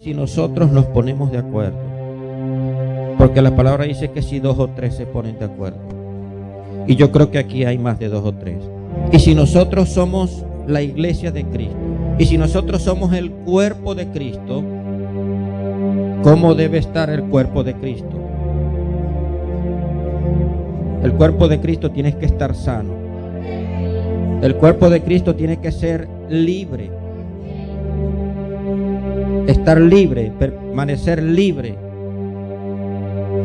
si nosotros nos ponemos de acuerdo, porque la palabra dice que si 2 o 3 se ponen de acuerdo, y yo creo que aquí hay más de 2 o 3, y si nosotros somos la iglesia de Cristo, y si nosotros somos el cuerpo de Cristo, ¿cómo debe estar el cuerpo de Cristo? El cuerpo de Cristo tiene que estar sano. El cuerpo de Cristo tiene que ser libre. Estar libre, permanecer libre.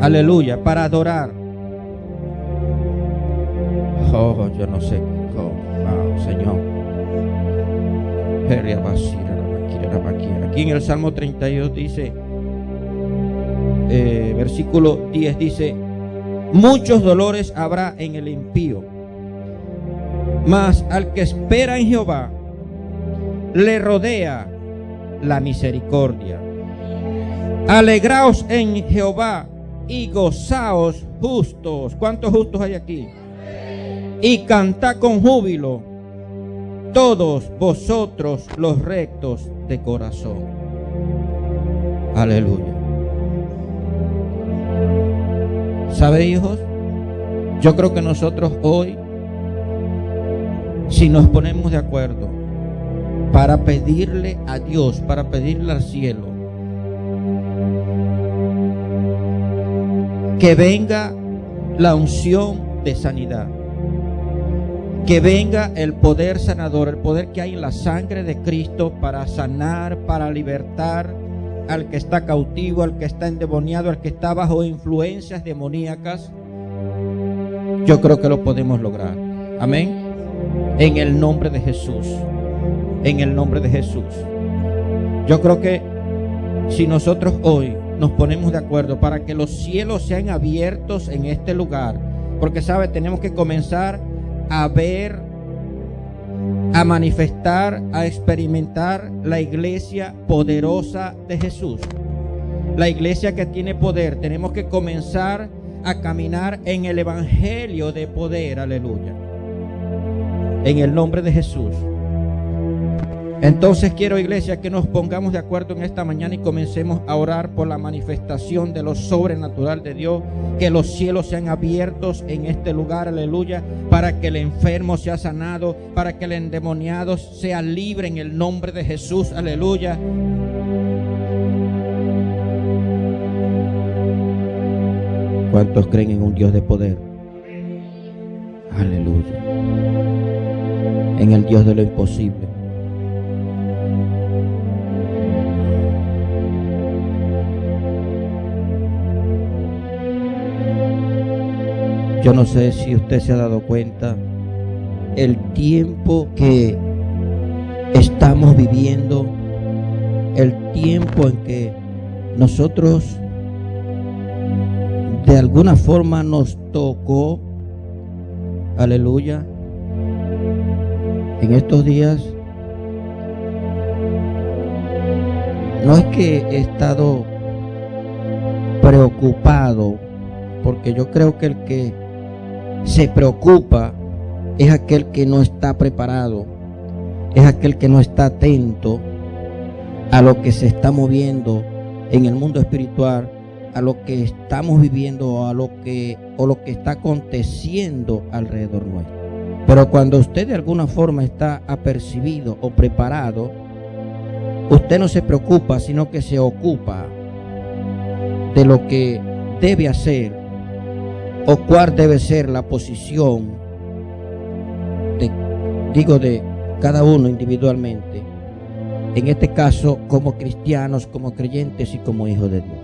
Aleluya, para adorar. Oh, yo no sé. Oh, Señor. Aquí en el Salmo 32 dice, versículo 10 dice: muchos dolores habrá en el impío, mas al que espera en Jehová le rodea la misericordia. Alegraos en Jehová y gozaos justos. ¿Cuántos justos hay aquí? Y cantad con júbilo todos vosotros los rectos de corazón. Aleluya. ¿Sabe, hijos? Yo creo que nosotros hoy, si nos ponemos de acuerdo para pedirle a Dios, para pedirle al cielo, que venga la unción de sanidad, que venga el poder sanador, el poder que hay en la sangre de Cristo para sanar, para libertar al que está cautivo, al que está endemoniado, al que está bajo influencias demoníacas. Yo creo que lo podemos lograr. Amén. En el nombre de Jesús. En el nombre de Jesús. Yo creo que si nosotros hoy nos ponemos de acuerdo para que los cielos sean abiertos en este lugar, porque sabe, tenemos que comenzar a ver, a manifestar, a experimentar la iglesia poderosa de Jesús, la iglesia que tiene poder. Tenemos que comenzar a caminar en el evangelio de poder. Aleluya, en el nombre de Jesús. Entonces quiero, iglesia, que nos pongamos de acuerdo en esta mañana y comencemos a orar por la manifestación de lo sobrenatural de Dios, que los cielos sean abiertos en este lugar, aleluya, para que el enfermo sea sanado, para que el endemoniado sea libre en el nombre de Jesús, aleluya. ¿Cuántos creen en un Dios de poder? Aleluya. En el Dios de lo imposible. Yo no sé si usted se ha dado cuenta el tiempo que estamos viviendo, el tiempo en que nosotros de alguna forma nos tocó, aleluya, en estos días. No es que he estado preocupado, porque yo creo que el que se preocupa es aquel que no está preparado, es aquel que no está atento a lo que se está moviendo en el mundo espiritual, a lo que estamos viviendo, o lo que está aconteciendo alrededor nuestro. Pero cuando usted de alguna forma está apercibido o preparado, usted no se preocupa, sino que se ocupa de lo que debe hacer, o cuál debe ser la posición de cada uno individualmente, en este caso como cristianos, como creyentes y como hijos de Dios.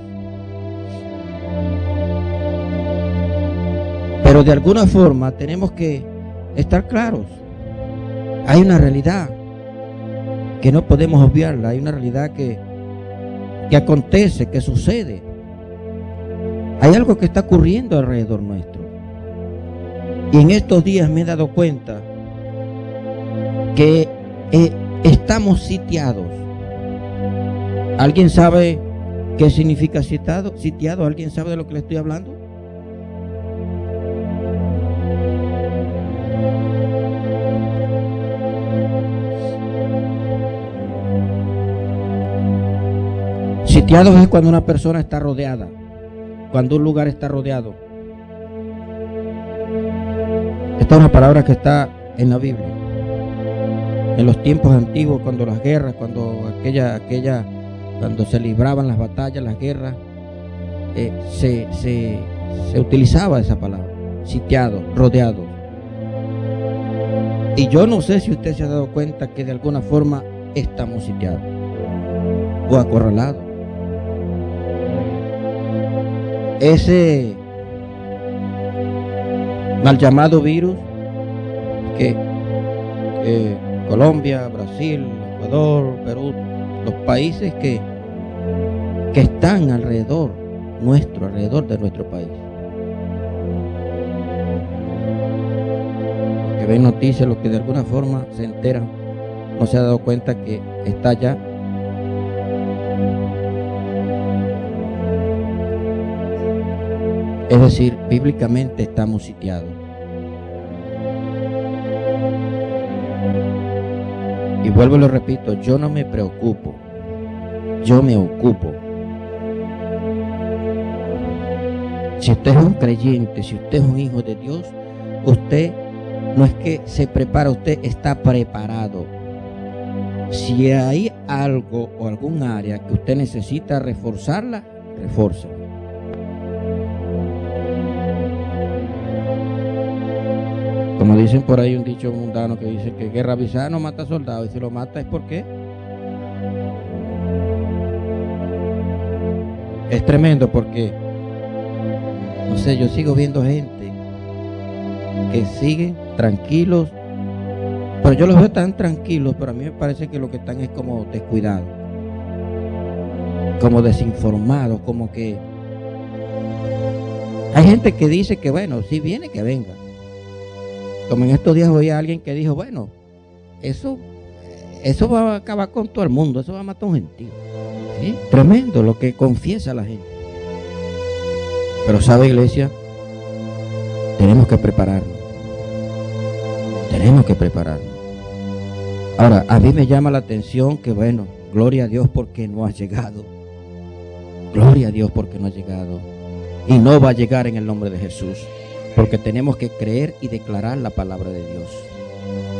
Pero de alguna forma tenemos que estar claros. Hay una realidad que no podemos obviarla, hay una realidad que acontece, que sucede. Hay algo que está ocurriendo alrededor nuestro. Y en estos días me he dado cuenta que estamos sitiados. ¿Alguien sabe qué significa sitiado? ¿Alguien sabe de lo que le estoy hablando? Sitiados es cuando una persona está rodeada, cuando un lugar está rodeado. Esta es una palabra que está en la Biblia. En los tiempos antiguos, cuando las guerras, cuando cuando se libraban las batallas, las guerras, se utilizaba esa palabra, sitiado, rodeado. Y yo no sé si usted se ha dado cuenta que de alguna forma estamos sitiados o acorralados. Ese mal llamado virus que Colombia, Brasil, Ecuador, Perú, los países que están alrededor de nuestro país. Los que ven noticias, los que de alguna forma se enteran, no se ha dado cuenta que está allá. Es decir, bíblicamente estamos sitiados. Y vuelvo y lo repito, yo no me preocupo, yo me ocupo. Si usted es un creyente, si usted es un hijo de Dios, usted no es que se prepara, usted está preparado. Si hay algo o algún área que usted necesita reforzarla, refórzala. Como dicen por ahí un dicho mundano que dice que guerra avisada no mata soldados, y si lo mata es porque es tremendo, porque no sé, yo sigo viendo gente que siguen tranquilos, pero yo los veo tan tranquilos, pero a mí me parece que lo que están es como descuidados, como desinformados, como que hay gente que dice que bueno, si viene que venga. Como en estos días oí a alguien que dijo, bueno, eso va a acabar con todo el mundo, eso va a matar a un gentío. ¿Sí? Tremendo lo que confiesa la gente. Pero sabe, iglesia, tenemos que prepararnos. Tenemos que prepararnos. Ahora, a mí me llama la atención que bueno, gloria a Dios porque no ha llegado. Gloria a Dios porque no ha llegado. Y no va a llegar en el nombre de Jesús. Porque tenemos que creer y declarar la palabra de Dios.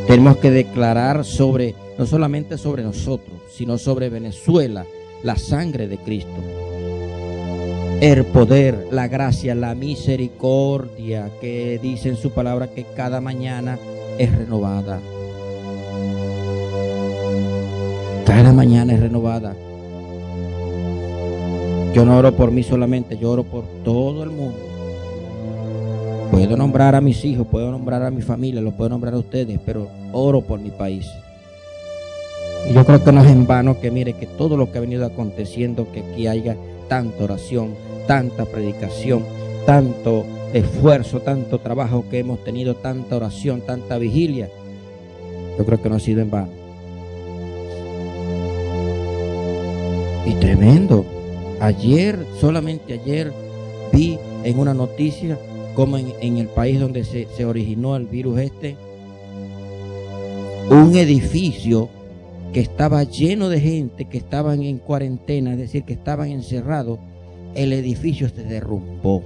Tenemos que declarar no solamente sobre nosotros, sino sobre Venezuela, la sangre de Cristo. El poder, la gracia, la misericordia que dice en su palabra que cada mañana es renovada. Cada mañana es renovada. Yo no oro por mí solamente, yo oro por todo el mundo. Puedo nombrar a mis hijos, puedo nombrar a mi familia, los puedo nombrar a ustedes, pero oro por mi país. Y yo creo que no es en vano que mire que todo lo que ha venido aconteciendo, que aquí haya tanta oración, tanta predicación, tanto esfuerzo, tanto trabajo que hemos tenido, tanta oración, tanta vigilia. Yo creo que no ha sido en vano. Y tremendo. Solamente ayer, vi en una noticia como en el país donde se originó el virus un edificio que estaba lleno de gente que estaban en cuarentena, es decir, que estaban encerrados, el edificio se derrumbó.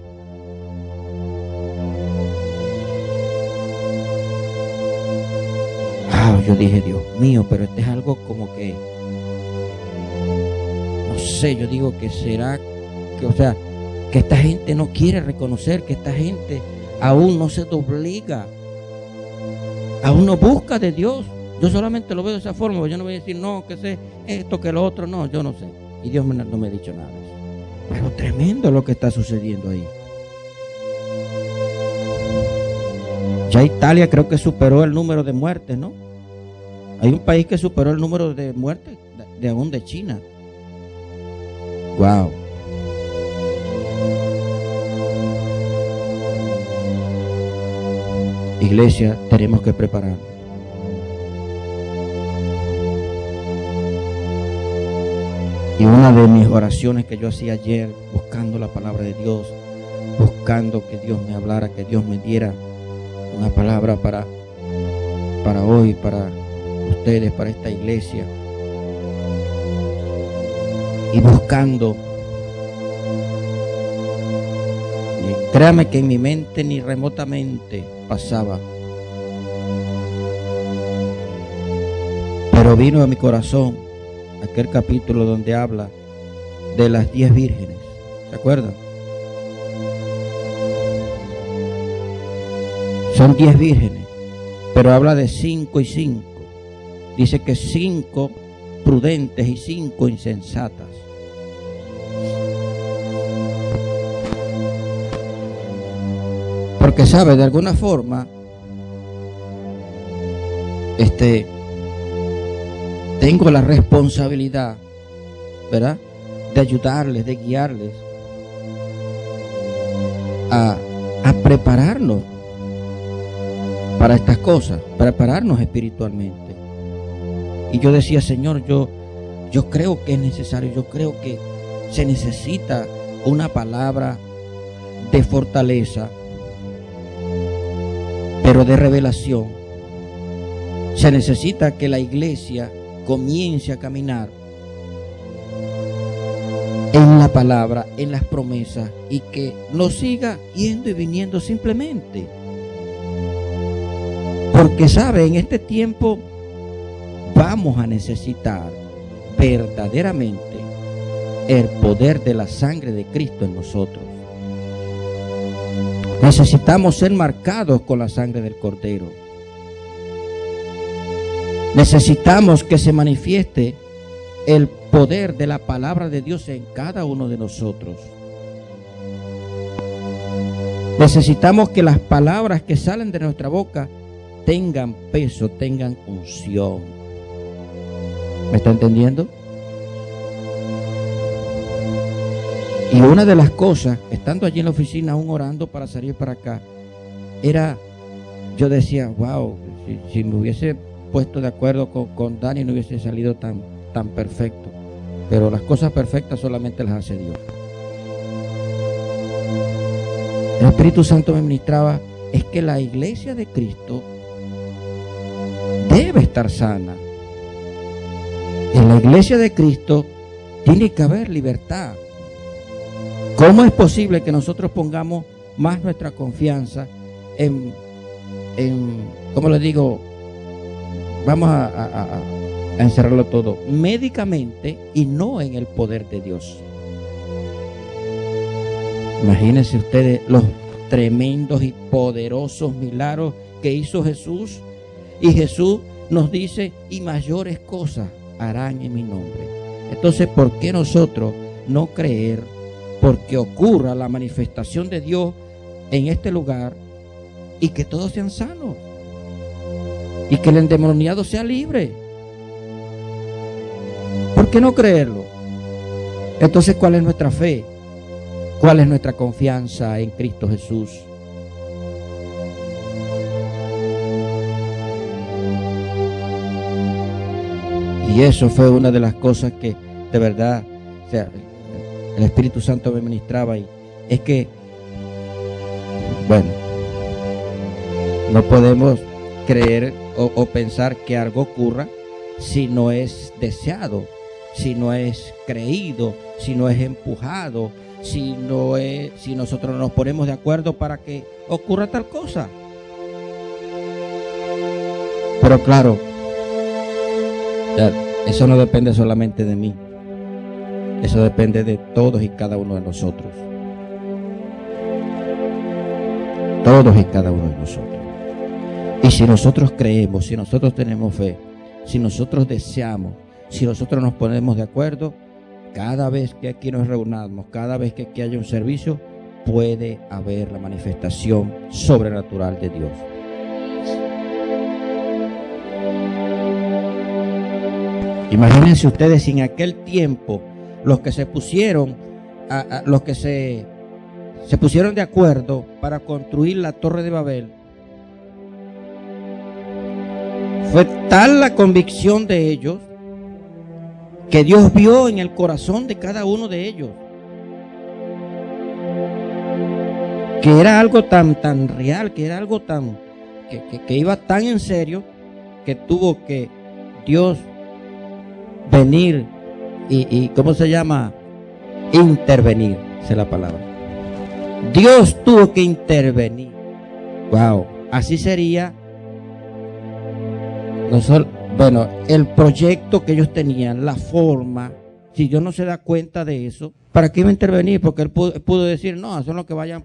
Yo dije, Dios mío, pero este es algo como que, no sé, yo digo que será, que esta gente no quiere reconocer, que esta gente aún no se doblega, aún no busca de Dios. Yo solamente lo veo de esa forma, yo no voy a decir, no, que sé esto, que lo otro, no, yo no sé. Y Dios no me ha dicho nada de eso. Pero tremendo lo que está sucediendo ahí. Ya Italia creo que superó el número de muertes, ¿no? Hay un país que superó el número de muertes aún de China. Wow. Iglesia, tenemos que prepararnos. Y una de mis oraciones que yo hacía ayer, buscando la palabra de Dios, buscando que Dios me hablara, que Dios me diera una palabra para hoy, para ustedes, para esta iglesia. y buscando. Y créame que en mi mente ni remotamente pasaba, pero vino a mi corazón aquel capítulo donde habla de las 10 vírgenes. ¿Se acuerdan? Son 10 vírgenes, pero habla de 5 y 5. Dice que 5 prudentes y 5 insensatas. Porque sabe, de alguna forma, tengo la responsabilidad, ¿verdad?, de ayudarles, de guiarles a prepararnos para estas cosas, prepararnos espiritualmente. Y yo decía, Señor, yo creo que es necesario, yo creo que se necesita una palabra de fortaleza, pero de revelación. Se necesita que la iglesia comience a caminar en la palabra, en las promesas, y que no siga yendo y viniendo simplemente. Porque sabe, en este tiempo vamos a necesitar verdaderamente el poder de la sangre de Cristo en nosotros. Necesitamos ser marcados con la sangre del Cordero. Necesitamos que se manifieste el poder de la palabra de Dios en cada uno de nosotros. Necesitamos que las palabras que salen de nuestra boca tengan peso, tengan unción. ¿Me está entendiendo? Y una de las cosas, estando allí en la oficina, aún orando para salir para acá, era, yo decía, wow, si me hubiese puesto de acuerdo con Dani, no hubiese salido tan perfecto. Pero las cosas perfectas solamente las hace Dios. El Espíritu Santo me ministraba, es que la iglesia de Cristo debe estar sana. En la iglesia de Cristo tiene que haber libertad. ¿Cómo es posible que nosotros pongamos más nuestra confianza en ¿cómo les digo? Vamos a encerrarlo todo médicamente y no en el poder de Dios? Imagínense ustedes los tremendos y poderosos milagros que hizo Jesús. Y Jesús nos dice, y mayores cosas harán en mi nombre. Entonces, ¿por qué nosotros no creer? Porque ocurra la manifestación de Dios en este lugar y que todos sean sanos y que el endemoniado sea libre. ¿Por qué no creerlo? Entonces, ¿cuál es nuestra fe? ¿Cuál es nuestra confianza en Cristo Jesús? Y eso fue una de las cosas que de verdad, o sea, el Espíritu Santo me ministraba, y es que, bueno, no podemos creer o pensar que algo ocurra si no es deseado, si no es creído, si no es empujado, si nosotros no nos ponemos de acuerdo para que ocurra tal cosa. Pero claro, eso no depende solamente de mí. Eso depende de todos y cada uno de nosotros. Todos y cada uno de nosotros. Y si nosotros creemos, si nosotros tenemos fe, si nosotros deseamos, si nosotros nos ponemos de acuerdo, cada vez que aquí nos reunamos, cada vez que aquí haya un servicio, puede haber la manifestación sobrenatural de Dios. Imagínense ustedes si en aquel tiempo los que se pusieron, los que se pusieron de acuerdo para construir la Torre de Babel, fue tal la convicción de ellos que Dios vio en el corazón de cada uno de ellos que era algo tan real, que era algo tan que iba tan en serio, que tuvo que Dios venir y ¿cómo se llama? Intervenir, esa es la palabra. Dios tuvo que intervenir. Wow, así sería. Bueno, el proyecto que ellos tenían, la forma, si Dios no se da cuenta de eso, ¿para qué iba a intervenir? Porque él pudo decir, no, son los que vayan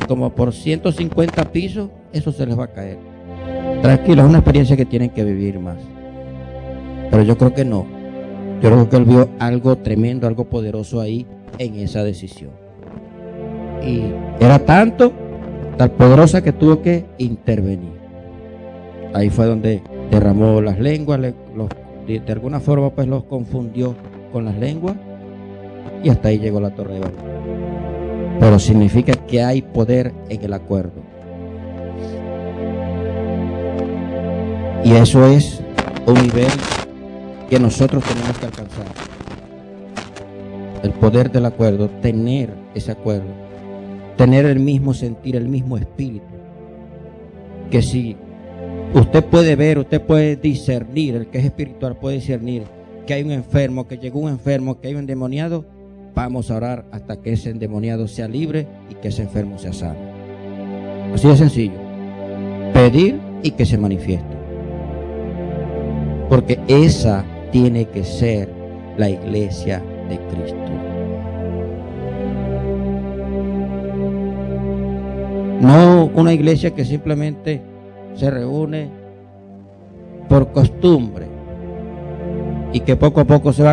como por 150 pisos, eso se les va a caer. Tranquilo, es una experiencia que tienen que vivir más. Pero yo creo que no. Yo creo que él vio algo tremendo, algo poderoso ahí en esa decisión. Y era tan poderosa que tuvo que intervenir. Ahí fue donde derramó las lenguas, de alguna forma pues los confundió con las lenguas y hasta ahí llegó la Torre de Babel. Pero significa que hay poder en el acuerdo. Y eso es un nivel que nosotros tenemos que alcanzar. El poder del acuerdo, tener ese acuerdo, tener el mismo sentir, el mismo espíritu. Que si usted puede ver, usted puede discernir, el que es espiritual puede discernir que hay un enfermo, que llegó un enfermo, que hay un endemoniado, vamos a orar hasta que ese endemoniado sea libre y que ese enfermo sea sano. Así de sencillo. Pedir y que se manifieste. Porque esa tiene que ser la iglesia de Cristo. No una iglesia que simplemente se reúne por costumbre y que poco a poco se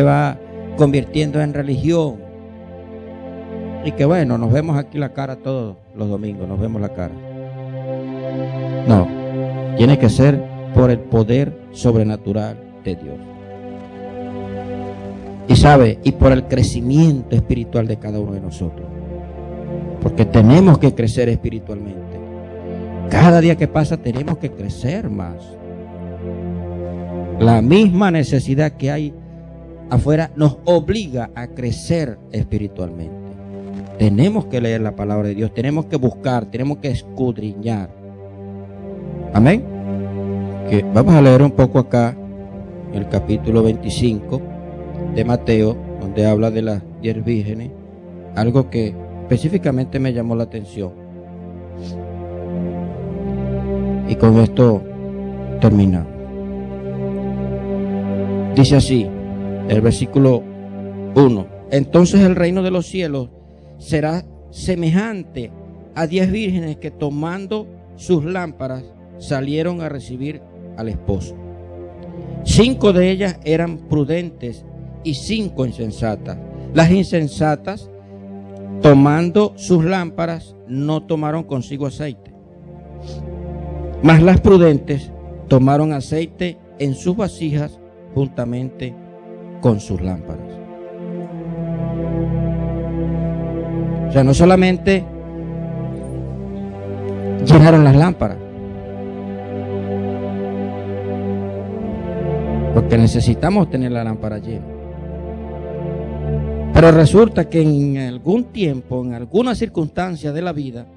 va convirtiendo en religión y que bueno, nos vemos aquí la cara todos los domingos, nos vemos la cara. No, tiene que ser por el poder sobrenatural de Dios. Y por el crecimiento espiritual de cada uno de nosotros. Porque tenemos que crecer espiritualmente. Cada día que pasa tenemos que crecer más. La misma necesidad que hay afuera nos obliga a crecer espiritualmente. Tenemos que leer la palabra de Dios, tenemos que buscar, tenemos que escudriñar. Amén. Que vamos a leer un poco acá el capítulo 25 de Mateo, donde habla de las 10 vírgenes, algo que específicamente me llamó la atención. Y con esto termina. Dice así, el versículo 1: entonces el reino de los cielos será semejante a 10 vírgenes que tomando sus lámparas salieron a recibir al esposo. 5 de ellas eran prudentes y 5 insensatas. Las insensatas, tomando sus lámparas, no tomaron consigo aceite, mas las prudentes tomaron aceite en sus vasijas juntamente con sus lámparas. O sea, no solamente llenaron las lámparas, porque necesitamos tener la lámpara llena. Pero resulta que en algún tiempo, en alguna circunstancia de la vida,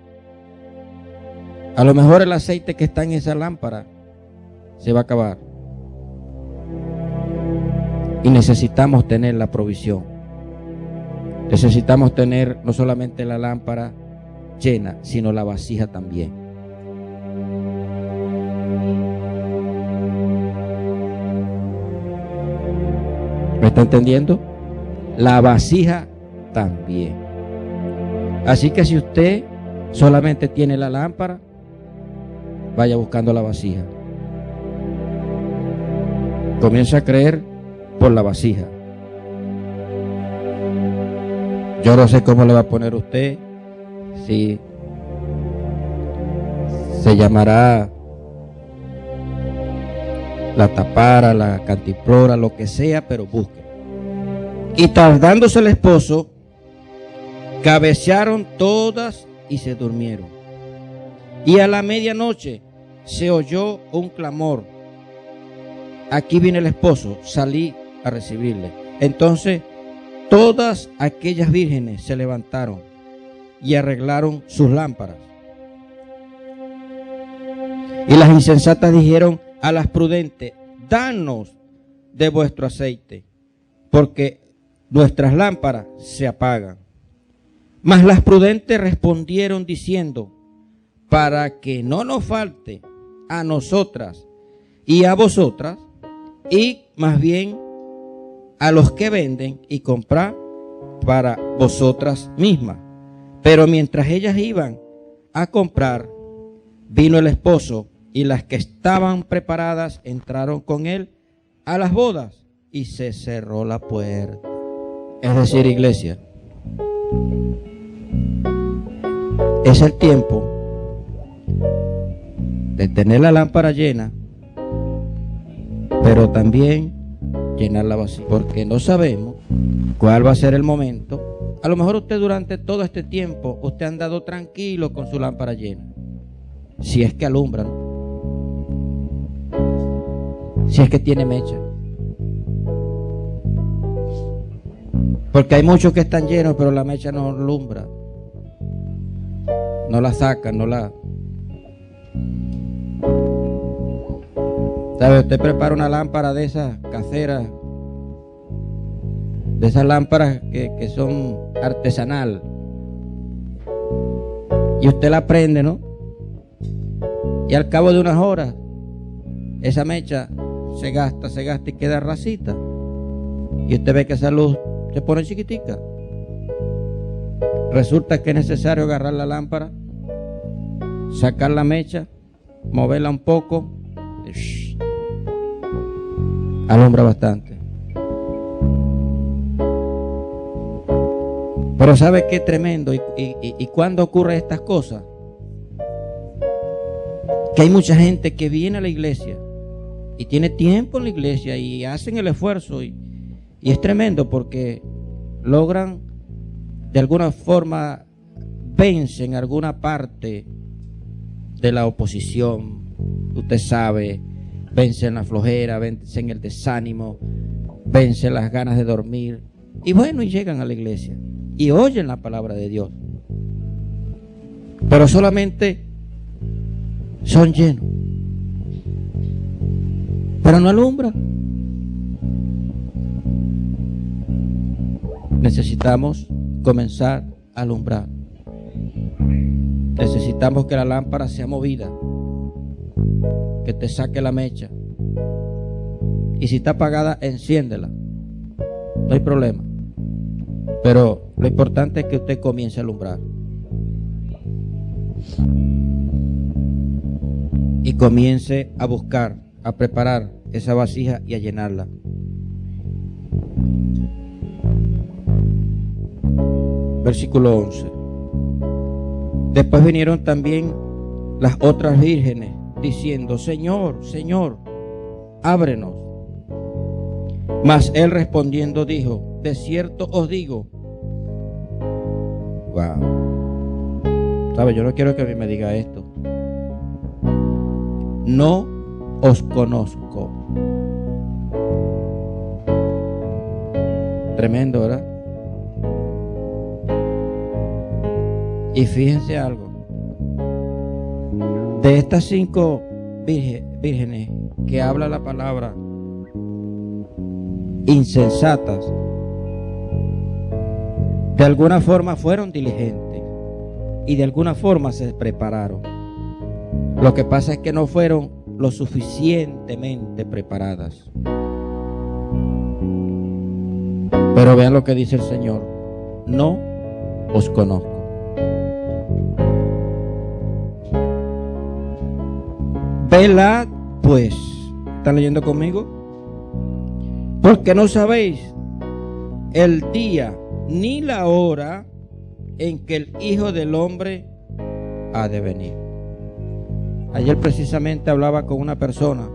a lo mejor el aceite que está en esa lámpara se va a acabar. Y necesitamos tener la provisión. Necesitamos tener no solamente la lámpara llena, sino la vasija también. ¿Me está entendiendo? La vasija también. Así que si usted solamente tiene la lámpara, vaya buscando la vasija. Comienza a creer por la vasija. Yo no sé cómo le va a poner usted, si se llamará la tapara, la cantimplora, lo que sea, pero busque. Y tardándose el esposo, cabecearon todas y se durmieron. Y a la medianoche se oyó un clamor: aquí viene el esposo, salí a recibirle. Entonces todas aquellas vírgenes se levantaron y arreglaron sus lámparas. Y las insensatas dijeron a las prudentes: danos de vuestro aceite, porque nuestras lámparas se apagan. Mas las prudentes respondieron diciendo: para que no nos falte a nosotras y a vosotras, y más bien a los que venden y comprar para vosotras mismas. Pero mientras ellas iban a comprar, vino el esposo, y las que estaban preparadas entraron con él a las bodas, y se cerró la puerta. Es decir, iglesia, es el tiempo de tener la lámpara llena, pero también llenarla vacía, porque no sabemos cuál va a ser el momento. A lo mejor usted durante todo este tiempo, usted ha andado tranquilo con su lámpara llena, si es que alumbra, ¿no? Si es que tiene mecha. Porque hay muchos que están llenos, pero la mecha no alumbra, no la sacan, no la... ¿Sabe? Usted prepara una lámpara de esas caseras, de esas lámparas que son artesanal, y usted la prende, ¿no? Y al cabo de unas horas esa mecha se gasta y queda rasita, y usted ve que esa luz se pone chiquitica. Resulta que es necesario agarrar la lámpara, sacar la mecha, moverla un poco, alumbra bastante. Pero ¿sabe qué tremendo? ¿Y cuándo ocurre estas cosas? Que hay mucha gente que viene a la iglesia y tiene tiempo en la iglesia y hacen el esfuerzo, y es tremendo porque logran de alguna forma, vencen alguna parte de la oposición. Usted sabe, vencen la flojera, vencen el desánimo, vencen las ganas de dormir, y bueno, y llegan a la iglesia y oyen la palabra de Dios, pero solamente son llenos, pero no alumbran. Necesitamos comenzar a alumbrar. Necesitamos que la lámpara sea movida, que te saque la mecha, y si está apagada, enciéndela, no hay problema, pero lo importante es que usted comience a alumbrar y comience a buscar, a preparar esa vasija y a llenarla. Versículo 11. Después vinieron también las otras vírgenes diciendo: Señor, Señor, ábrenos. Mas él respondiendo dijo: de cierto os digo. Wow. ¿Sabe? Yo no quiero que a mí me diga esto. No os conozco. Tremendo, ¿verdad? Y fíjense algo, de estas 5 vírgenes que habla la palabra insensatas, de alguna forma fueron diligentes y de alguna forma se prepararon. Lo que pasa es que no fueron lo suficientemente preparadas. Pero vean lo que dice el Señor: no os conozco. Velad pues, ¿están leyendo conmigo? Porque no sabéis el día ni la hora en que el Hijo del Hombre ha de venir. Ayer precisamente hablaba con una persona.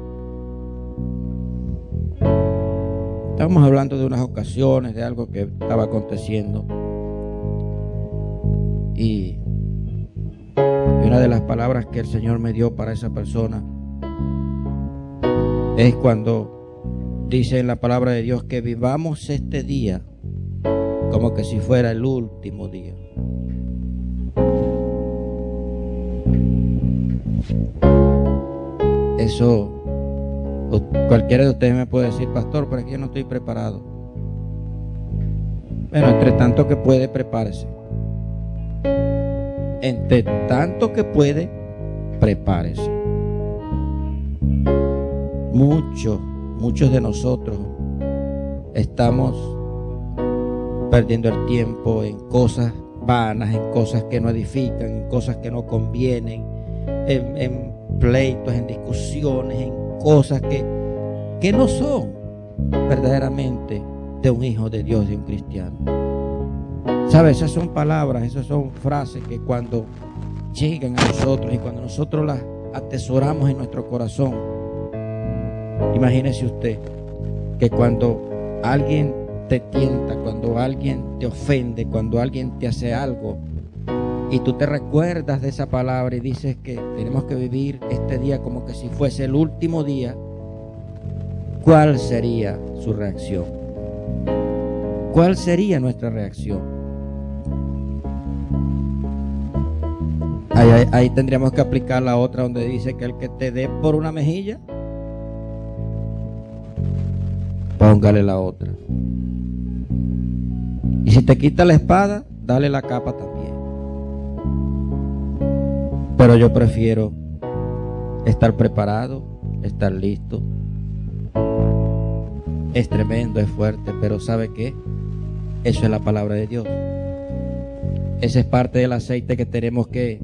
Estábamos hablando de unas ocasiones, de algo que estaba aconteciendo. Y una de las palabras que el Señor me dio para esa persona es cuando dice en la palabra de Dios que vivamos este día como que si fuera el último día. Eso Cualquiera de ustedes me puede decir, pastor, pero es que yo no estoy preparado. Bueno, entre tanto que puede, prepárese. Entre tanto que puede, prepárese. Muchos de nosotros estamos perdiendo el tiempo en cosas vanas, en cosas que no edifican, en cosas que no convienen, en pleitos, en discusiones, en cosas que no son verdaderamente de un hijo de Dios, de un cristiano. ¿Sabes? Esas son palabras, esas son frases que cuando llegan a nosotros y cuando nosotros las atesoramos en nuestro corazón, imagínese usted que cuando alguien te tienta, cuando alguien te ofende, cuando alguien te hace algo y tú te recuerdas de esa palabra y dices que tenemos que vivir este día como que si fuese el último día, ¿cuál sería su reacción? ¿Cuál sería nuestra reacción? Ahí tendríamos que aplicar la otra donde dice que el que te dé por una mejilla, póngale la otra. Y si te quita la espada, dale la capa también. Pero yo prefiero estar preparado, estar listo. Es tremendo, es fuerte, pero ¿sabe qué? Eso es la palabra de Dios. Ese es parte del aceite que tenemos que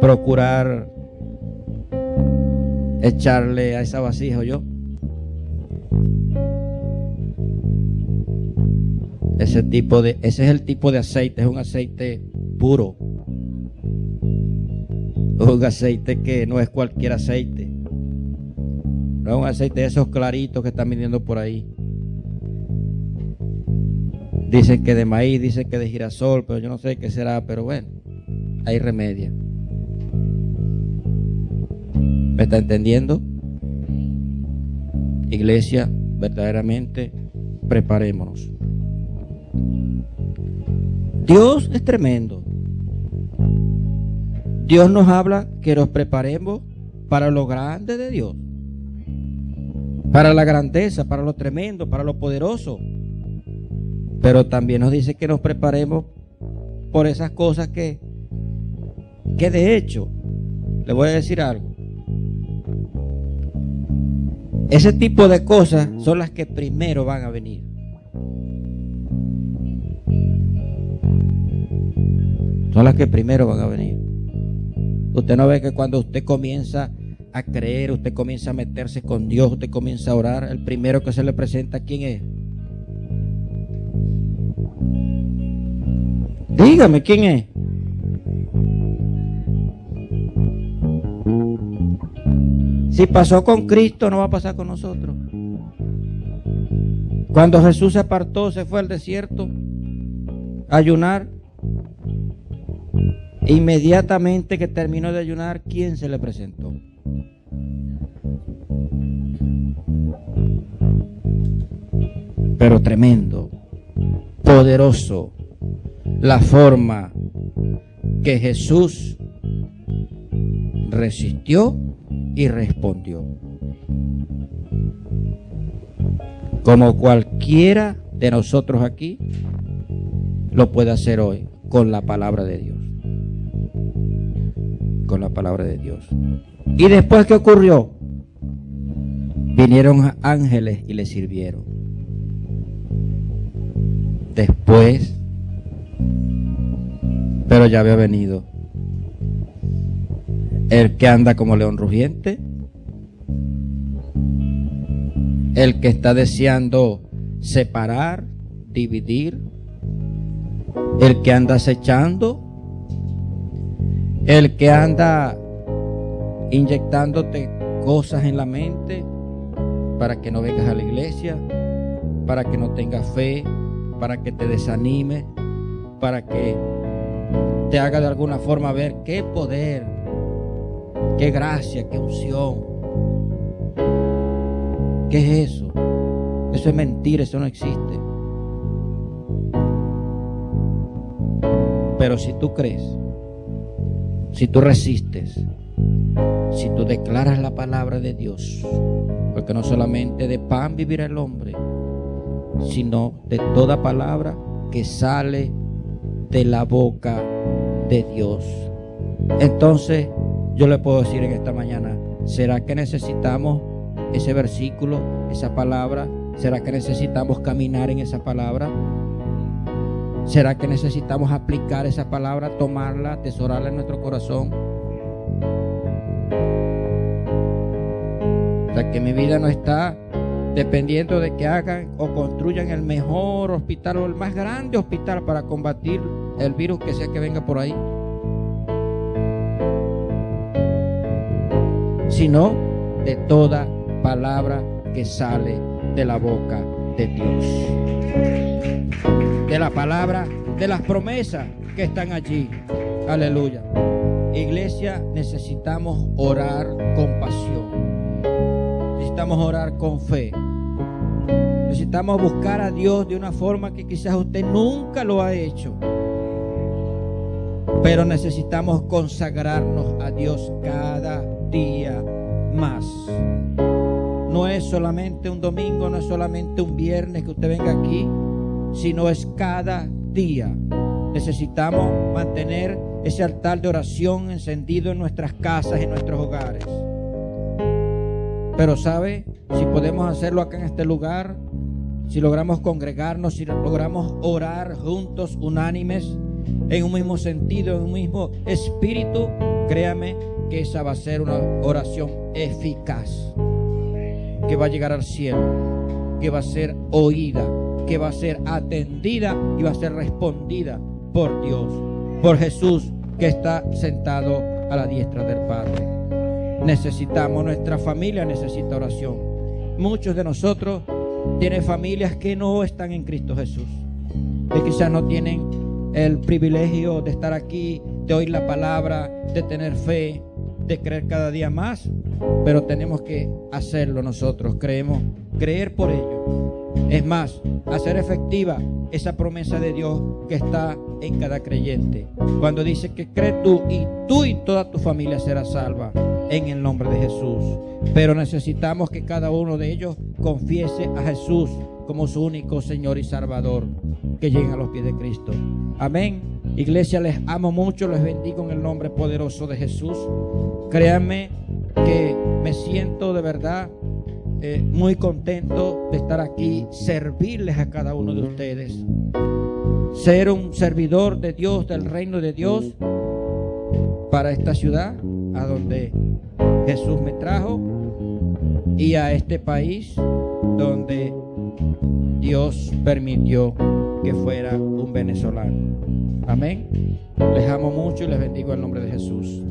procurar echarle a esa vasija, yo. Ese es el tipo de aceite, es un aceite puro. Un aceite que no es cualquier aceite. No es un aceite de esos claritos que están vendiendo por ahí. Dicen que de maíz, dicen que de girasol, pero yo no sé qué será, pero bueno, hay remedio. ¿Me está entendiendo? Iglesia, verdaderamente preparémonos. Dios es tremendo. Dios nos habla que nos preparemos para lo grande de Dios, para la grandeza, para lo tremendo, para lo poderoso. Pero también nos dice que nos preparemos por esas cosas que de hecho, le voy a decir algo. Ese tipo de cosas son las que primero van a venir. Son las que primero van a venir. Usted no ve que cuando usted comienza a creer, usted comienza a meterse con Dios, usted comienza a orar, el primero que se le presenta, ¿quién es? Dígame, ¿quién es? Si pasó con Cristo, no va a pasar con nosotros. Cuando Jesús se apartó, se fue al desierto a ayunar, inmediatamente que terminó de ayunar, ¿quién se le presentó? Pero tremendo, poderoso, la forma que Jesús resistió y respondió. Como cualquiera de nosotros aquí lo puede hacer hoy con la palabra de Dios. Con la palabra de Dios. ¿Y después qué ocurrió? Vinieron ángeles y le sirvieron. Después, pero ya había venido el que anda como león rugiente, el que está deseando separar, dividir, el que anda acechando, el que anda inyectándote cosas en la mente para que no vengas a la iglesia, para que no tengas fe, para que te desanime, para que te haga de alguna forma ver qué poder, qué gracia, qué unción. ¿Qué es eso? Eso es mentira, eso no existe. Pero si tú crees, si tú resistes, si tú declaras la palabra de Dios, porque no solamente de pan vivirá el hombre, sino de toda palabra que sale de la boca de Dios. Entonces yo le puedo decir en esta mañana, ¿será que necesitamos ese versículo, esa palabra? ¿Será que necesitamos caminar en esa palabra? ¿Será que necesitamos aplicar esa palabra, tomarla, atesorarla en nuestro corazón? O sea, que mi vida no está dependiendo de que hagan o construyan el mejor hospital o el más grande hospital para combatir el virus que sea que venga por ahí, sino de toda palabra que sale de la boca de Dios, de la palabra, de las promesas que están allí. Aleluya. Iglesia, necesitamos orar con pasión, necesitamos orar con fe, necesitamos buscar a Dios de una forma que quizás usted nunca lo ha hecho, pero necesitamos consagrarnos a Dios cada día más. No es solamente un domingo, no es solamente un viernes que usted venga aquí, sino es cada día. Necesitamos mantener ese altar de oración encendido en nuestras casas, en nuestros hogares. Pero ¿sabe? Si podemos hacerlo acá en este lugar, si logramos congregarnos, si logramos orar juntos, unánimes, en un mismo sentido, en un mismo espíritu, créame que esa va a ser una oración eficaz, que va a llegar al cielo, que va a ser oída, que va a ser atendida y va a ser respondida por Dios, por Jesús que está sentado a la diestra del Padre. Necesitamos, nuestra familia necesita oración. Muchos de nosotros tienen familias que no están en Cristo Jesús, que quizás no tienen el privilegio de estar aquí, de oír la palabra, de tener fe, de creer cada día más, pero tenemos que hacerlo nosotros. Creer por ello. Es más, hacer efectiva esa promesa de Dios que está en cada creyente, cuando dice que cree tú y toda tu familia será salva en el nombre de Jesús. Pero necesitamos que cada uno de ellos confiese a Jesús como su único Señor y Salvador, que lleguen a los pies de Cristo. Amén. Iglesia, les amo mucho, les bendigo en el nombre poderoso de Jesús. Créanme que me siento de verdad muy contento de estar aquí, servirles a cada uno de ustedes, ser un servidor de Dios, del reino de Dios, para esta ciudad a donde Jesús me trajo y a este país donde Dios permitió que fuera un venezolano. Amén. Les amo mucho y les bendigo en el nombre de Jesús.